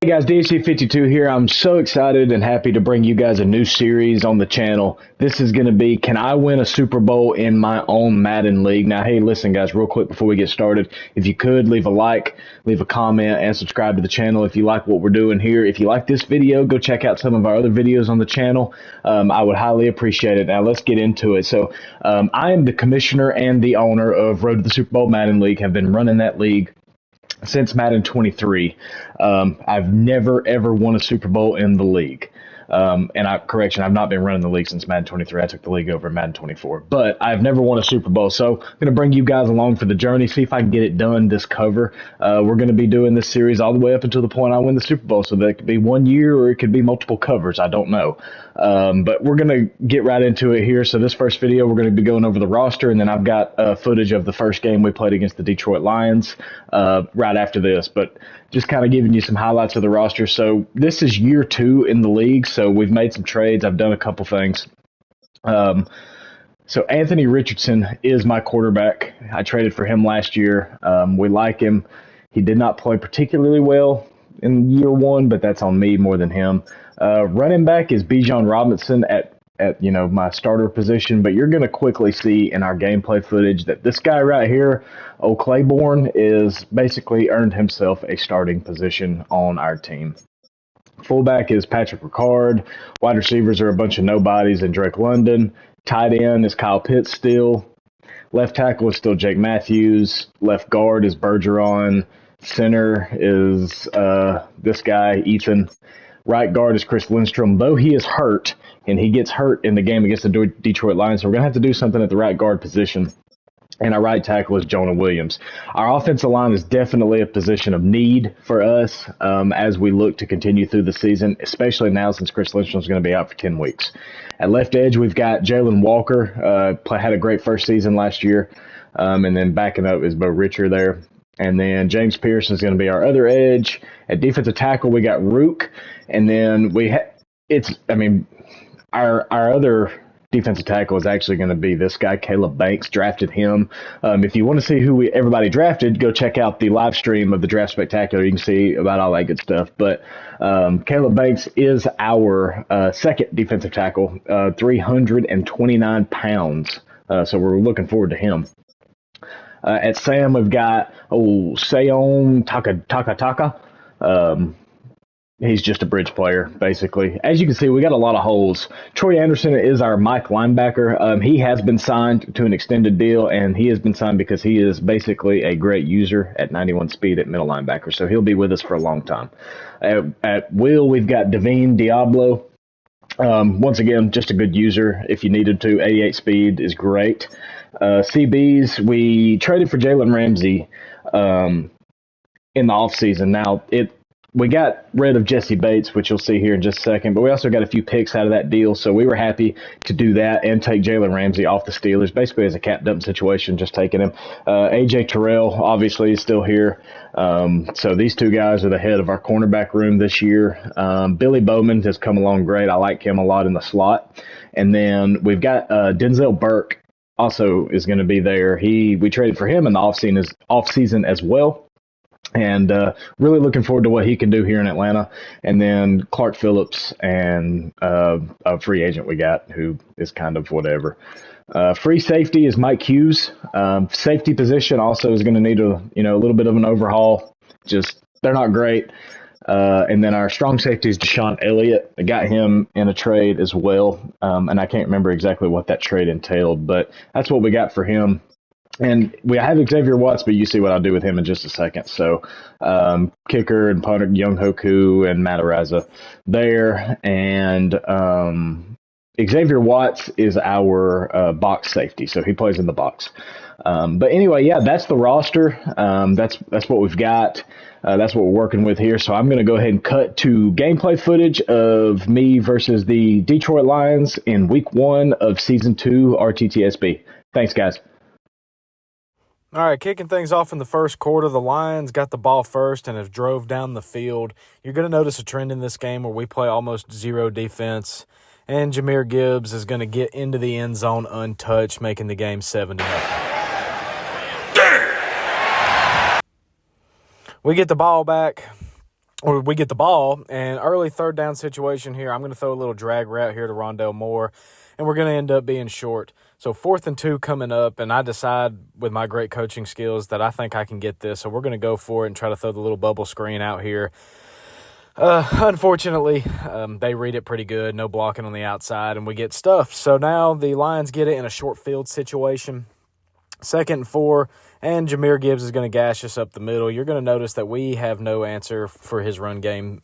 Hey guys, DHC52 here. I'm so excited and happy to bring you guys a new series on the channel. This is going to be, can I win a Super Bowl in my own Madden league? Now, hey, listen guys, real quick before we get started, if you could leave a like, leave a comment, and subscribe to the channel if you like what we're doing here. If you like this video, go check out some of our other videos on the channel. I would highly appreciate it. Now, let's get into it. So, I am the commissioner and the owner of Road to the Super Bowl Madden League, have been running that league since Madden 23. I've never, ever won a Super Bowl in the league. I've not been running the league since Madden 23. I took the league over in Madden 24. But I've never won a Super Bowl. So I'm going to bring you guys along for the journey, see if I can get it done this cover. We're going to be doing this series all the way up until the point I win the Super Bowl. So that could be 1 year or it could be multiple covers. I don't know. But we're going to get right into it here. So this first video, we're going to be going over the roster. And then I've got footage of the first game we played against the Detroit Lions right after this. But just kind of giving you some highlights of the roster. So this is year 2 in the league. So we've made some trades. I've done a couple things. So Anthony Richardson is my quarterback. I traded for him last year. We like him. He did not play particularly well in year 1, but that's on me more than him. Running back is Bijan Robinson at my starter position, but you're going to quickly see in our gameplay footage that this guy right here, Claiborne, is basically earned himself a starting position on our team. Fullback is Patrick Ricard. Wide receivers are a bunch of nobodies and Drake London. Tight end is Kyle Pitts still. Left tackle is still Jake Matthews. Left guard is Bergeron. Center is this guy, Ethan. Right guard is Chris Lindstrom, though he is hurt, and he gets hurt in the game against the Detroit Lions, so we're going to have to do something at the right guard position. And our right tackle is Jonah Williams. Our offensive line is definitely a position of need for us as we look to continue through the season, especially now since Chris Lindstrom is going to be out for 10 weeks. At left edge, we've got Jalen Walker, had a great first season last year, and then backing up is Bo Richer there. And then James Pearson is going to be our other edge. At defensive tackle, we got Rook. And then our other defensive tackle is actually going to be this guy, Caleb Banks. Drafted him. If you want to see who everybody drafted, go check out the live stream of the Draft Spectacular. You can see about all that good stuff. But Caleb Banks is our second defensive tackle, 329 pounds. So we're looking forward to him. At Sam, we've got Seon Taka. He's just a bridge player, basically. As you can see, we got a lot of holes. Troy Anderson is our Mike linebacker. He has been signed to an extended deal, and he has been signed because he is basically a great user at 91 speed at middle linebacker. So he'll be with us for a long time. At will, we've got Devine Diablo. Once again, just a good user if you needed to. 88 speed is great. CBs, we traded for Jalen Ramsey in the offseason. Now, we got rid of Jesse Bates, which you'll see here in just a second, but we also got a few picks out of that deal, so we were happy to do that and take Jalen Ramsey off the Steelers, basically as a cap dump situation, just taking him. A.J. Terrell, obviously, is still here. So these two guys are the head of our cornerback room this year. Billy Bowman has come along great. I like him a lot in the slot. And then we've got Denzel Burke also is going to be there. We traded for him in the offseason as well. And really looking forward to what he can do here in Atlanta. And then Clark Phillips and a free agent we got who is kind of whatever. Free safety is Mike Hughes. Safety position also is going to need a little bit of an overhaul. They're not great. And then our strong safety is Deshaun Elliott. I got him in a trade as well. And I can't remember exactly what that trade entailed, but that's what we got for him. And we have Xavier Watts, but you see what I'll do with him in just a second. So kicker and punter Young Hoku and Matarazza there. And Xavier Watts is our box safety, so he plays in the box. But anyway, yeah, that's the roster. That's what we've got. That's what we're working with here. So I'm going to go ahead and cut to gameplay footage of me versus the Detroit Lions in Week 1 of Season 2 RTTSB. Thanks, guys. All right, kicking things off in the first quarter, the Lions got the ball first and have drove down the field. You're going to notice a trend in this game where we play almost zero defense, and Jahmyr Gibbs is going to get into the end zone untouched, making the game 7-0. We get the ball back. or we get the ball, and early third down situation here, I'm going to throw a little drag route here to Rondale Moore, and we're going to end up being short. So 4th and 2 coming up, and I decide with my great coaching skills that I think I can get this. So we're going to go for it and try to throw the little bubble screen out here. Unfortunately, they read it pretty good, no blocking on the outside, and we get stuffed. So now the Lions get it in a short field situation. 2nd and 4, and Jahmyr Gibbs is going to gash us up the middle. You're going to notice that we have no answer for his run game.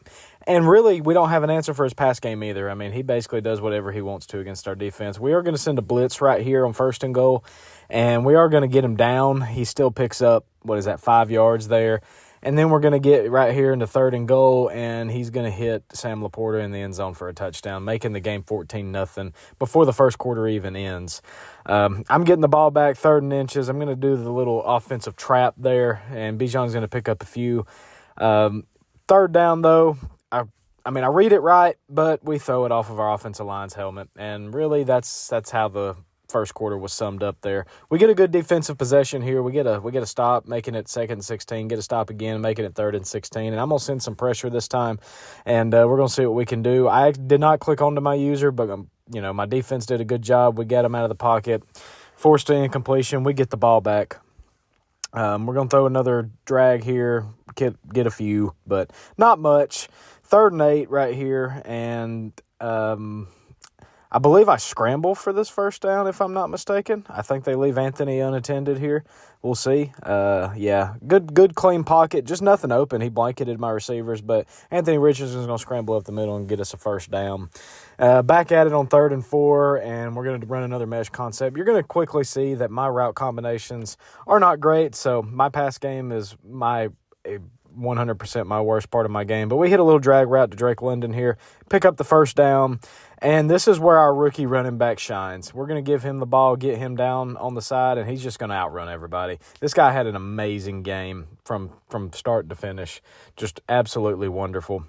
And really, we don't have an answer for his pass game either. I mean, he basically does whatever he wants to against our defense. We are going to send a blitz right here on 1st and goal, and we are going to get him down. He still picks up, 5 yards there. And then we're going to get right here into 3rd and goal, and he's going to hit Sam Laporta in the end zone for a touchdown, making the game 14-0 before the first quarter even ends. I'm getting the ball back 3rd and inches. I'm going to do the little offensive trap there, and Bijan's going to pick up a few. 3rd down, though, I read it right, but we throw it off of our offensive line's helmet, and really that's how the first quarter was summed up there. We get a good defensive possession here. We get a stop, making it 2nd and 16. Get a stop again, making it 3rd and 16. And I'm gonna send some pressure this time, and we're gonna see what we can do. I did not click onto my user, but my defense did a good job. We got him out of the pocket, forced an incompletion. We get the ball back. We're gonna throw another drag here, get a few, but not much. 3rd and 8 right here, and I believe I scramble for this first down, if I'm not mistaken. I think they leave Anthony unattended here. We'll see. Good clean pocket. Just nothing open. He blanketed my receivers, but Anthony Richardson's going to scramble up the middle and get us a first down. Back at it on 3rd and 4, and we're going to run another mesh concept. You're going to quickly see that my route combinations are not great, so my pass game is 100% my worst part of my game. But we hit a little drag route to Drake London here, pick up the first down, and this is where our rookie running back shines. We're going to give him the ball, get him down on the side, and he's just going to outrun everybody. This guy had an amazing game from start to finish. Just absolutely wonderful.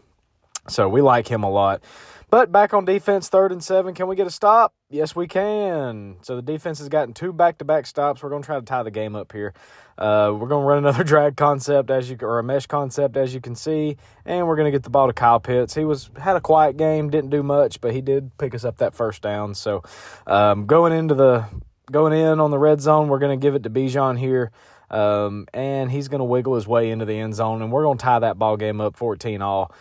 So we like him a lot. But back on defense, 3rd and 7. Can we get a stop? Yes, we can. So the defense has gotten 2 back-to-back stops. We're going to try to tie the game up here. We're going to run another drag concept or a mesh concept, as you can see, and we're going to get the ball to Kyle Pitts. He had a quiet game, didn't do much, but he did pick us up that first down. So going in on the red zone, we're going to give it to Bijan here. And he's going to wiggle his way into the end zone, and we're going to tie that ball game up 14-all.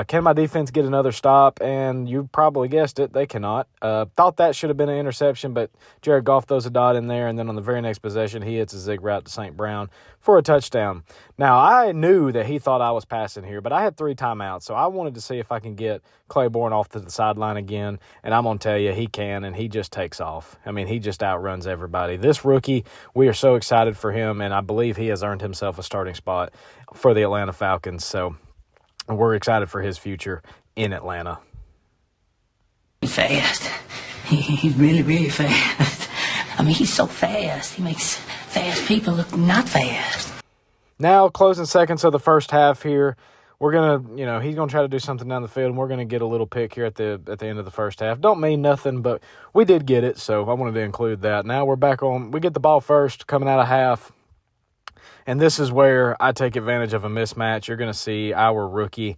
Can my defense get another stop? And you probably guessed it, they cannot. Thought that should have been an interception, but Jared Goff throws a dot in there, and then on the very next possession, he hits a zig route to St. Brown for a touchdown. Now, I knew that he thought I was passing here, but I had 3 timeouts, so I wanted to see if I can get Claiborne off to the sideline again, and I'm going to tell you, he can, and he just takes off. I mean, he just outruns everybody. This rookie, we are so excited for him, and I believe he has earned himself a starting spot for the Atlanta Falcons, so we're excited for his future in Atlanta. Fast. He's really, really fast. I mean, he's so fast. He makes fast people look not fast. Now, closing seconds of the first half here. We're going to, he's going to try to do something down the field, and we're going to get a little pick here at the end of the first half. Don't mean nothing, but we did get it, so I wanted to include that. Now we're back on. We get the ball first coming out of half, and this is where I take advantage of a mismatch. You're going to see our rookie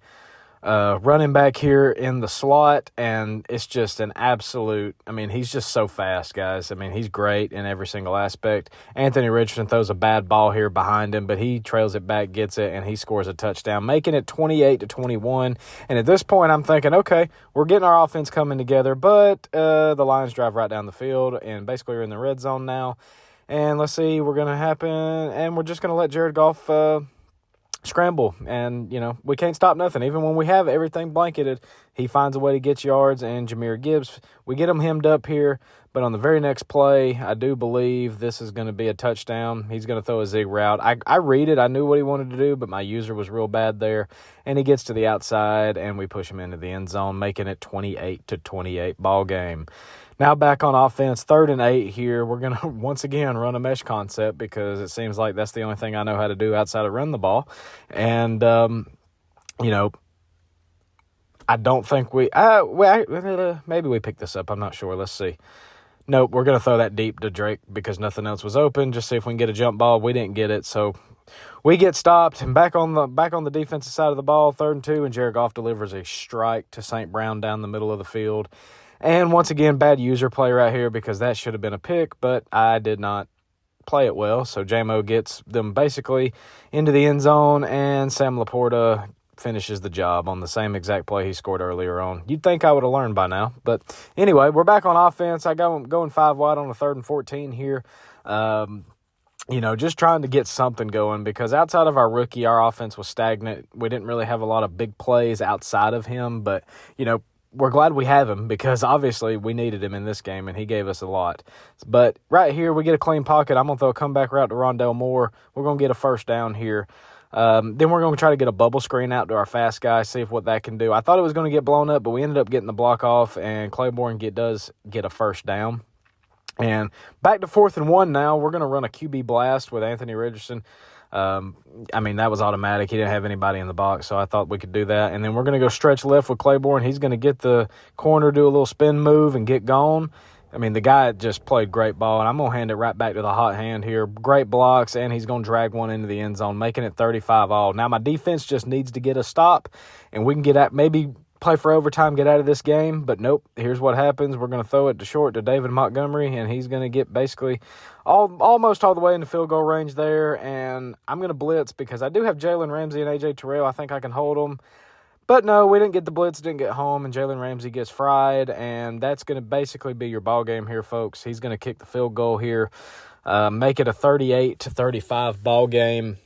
running back here in the slot, and it's just an absolute, he's just so fast, guys. He's great in every single aspect. Anthony Richardson throws a bad ball here behind him, but he trails it back, gets it, and he scores a touchdown, making it 28-21. And at this point, I'm thinking, okay, we're getting our offense coming together, but the Lions drive right down the field, and basically we're in the red zone now. And let's see, we're going to happen, and we're just going to let Jared Goff scramble, and we can't stop nothing. Even when we have everything blanketed, he finds a way to get yards. And Jahmyr Gibbs, we get him hemmed up here, but on the very next play, I do believe this is going to be a touchdown. He's going to throw a zig route. I read it, I knew what he wanted to do, but my user was real bad there, and he gets to the outside, and we push him into the end zone, making it 28-28 ball game. Now back on offense, 3rd and 8 here. We're going to once again run a mesh concept because it seems like that's the only thing I know how to do outside of run the ball. And, I don't think maybe we picked this up. I'm not sure. Let's see. Nope, we're going to throw that deep to Drake because nothing else was open. Just see if we can get a jump ball. We didn't get it, so we get stopped and back on the defensive side of the ball, 3rd and 2, and Jared Goff delivers a strike to St. Brown down the middle of the field. And once again, bad user play right here because that should have been a pick, but I did not play it well. So J-Mo gets them basically into the end zone, and Sam Laporta finishes the job on the same exact play he scored earlier on. You'd think I would have learned by now. But anyway, we're back on offense. I got going 5 wide on a 3rd and 14 here. Just trying to get something going because outside of our rookie, our offense was stagnant. We didn't really have a lot of big plays outside of him, but, we're glad we have him because obviously we needed him in this game and he gave us a lot. But right here, we get a clean pocket. I'm going to throw a comeback route to Rondell Moore. We're going to get a first down here. Then we're going to try to get a bubble screen out to our fast guy, see if what that can do. I thought it was going to get blown up, but we ended up getting the block off, and Claiborne does get a first down. And back to 4th and 1 now. We're going to run a QB blast with Anthony Richardson. That was automatic. He didn't have anybody in the box, so I thought we could do that. And then we're going to go stretch left with Claiborne. He's going to get the corner, do a little spin move, and get gone. The guy just played great ball, and I'm going to hand it right back to the hot hand here. Great blocks, and he's going to drag one into the end zone, making it 35-all. Now, my defense just needs to get a stop, and we can maybe play for overtime, get out of this game. But nope, here's what happens. We're going to throw it to short to David Montgomery, and he's going to get basically almost all the way into field goal range there. And I'm going to blitz because I do have Jalen Ramsey and A.J. Terrell. I think I can hold them. But no, we didn't get the blitz, didn't get home, and Jalen Ramsey gets fried, and that's going to basically be your ball game here, folks. He's going to kick the field goal here, make it a 38-35 ball game.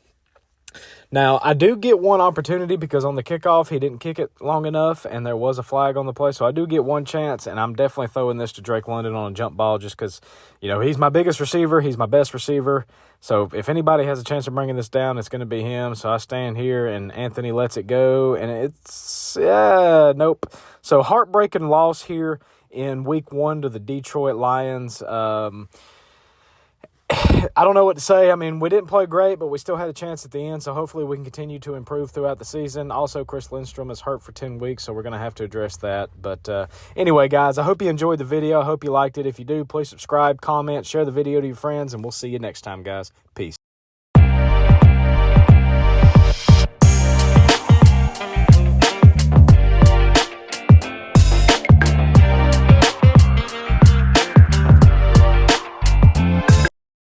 Now, I do get one opportunity because on the kickoff, he didn't kick it long enough, and there was a flag on the play, so I do get one chance, and I'm definitely throwing this to Drake London on a jump ball just because, he's my biggest receiver, he's my best receiver, so if anybody has a chance of bringing this down, it's going to be him, so I stand here, and Anthony lets it go, and it's, nope. So, heartbreaking loss here in Week 1 to the Detroit Lions. I don't know what to say. We didn't play great, but we still had a chance at the end, so hopefully we can continue to improve throughout the season. Also, Chris Lindstrom is hurt for 10 weeks, so we're going to have to address that. But anyway, guys, I hope you enjoyed the video. I hope you liked it. If you do, please subscribe, comment, share the video to your friends, and we'll see you next time, guys. Peace.